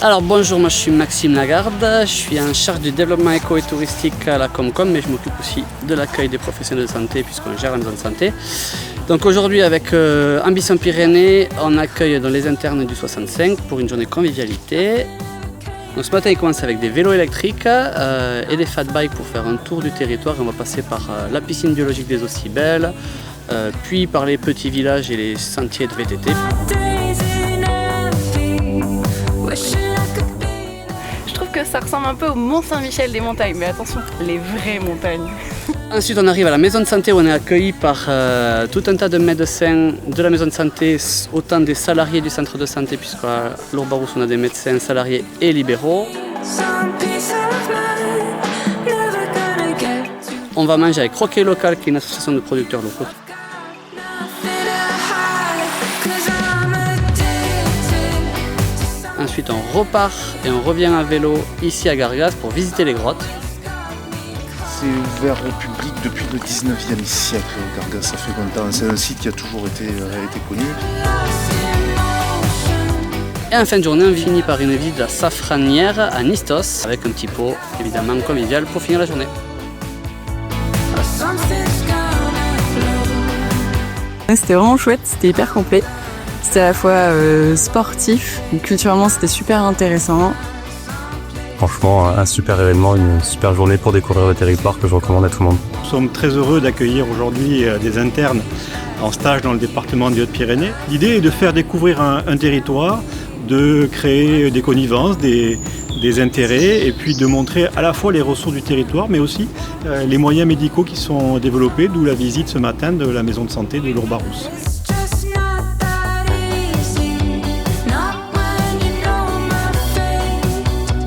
Alors bonjour, moi je suis Maxime Lagarde, je suis en charge du développement éco et touristique à la Comcom, mais je m'occupe aussi de l'accueil des professionnels de santé puisqu'on gère la maison de santé. Donc aujourd'hui avec Ambition Pyrénées, on accueille dans les internes du 65 pour une journée convivialité. Donc ce matin il commence avec des vélos électriques et des fat bikes pour faire un tour du territoire. On va passer par la piscine biologique des Eaux-si-Belles, puis par les petits villages et les sentiers de VTT. Je trouve que ça ressemble un peu au Mont-Saint-Michel des montagnes, mais attention, les vraies montagnes. Ensuite on arrive à la maison de santé où on est accueilli par tout un tas de médecins de la maison de santé, autant des salariés du centre de santé puisqu'à l'Ourbarousse on a des médecins salariés et libéraux. On va manger avec Croquet Local qui est une association de producteurs locaux. Ensuite on repart et on revient à vélo ici à Gargas pour visiter les grottes. C'est ouvert au public depuis le 19e siècle, Gargas, ça fait longtemps. C'est un site qui a toujours été connu. Et en fin de journée, on finit par une visite de la Safranière à Nistos, avec un petit pot évidemment convivial pour finir la journée. C'était vraiment chouette, c'était hyper complet. C'était à la fois sportif, culturellement c'était super intéressant. Franchement, un super événement, une super journée pour découvrir le territoire que je recommande à tout le monde. Nous sommes très heureux d'accueillir aujourd'hui des internes en stage dans le département des Hautes-Pyrénées. L'idée est de faire découvrir un territoire, de créer des connivences, des intérêts et puis de montrer à la fois les ressources du territoire mais aussi les moyens médicaux qui sont développés, d'où la visite ce matin de la maison de santé de l'Ourbarousse.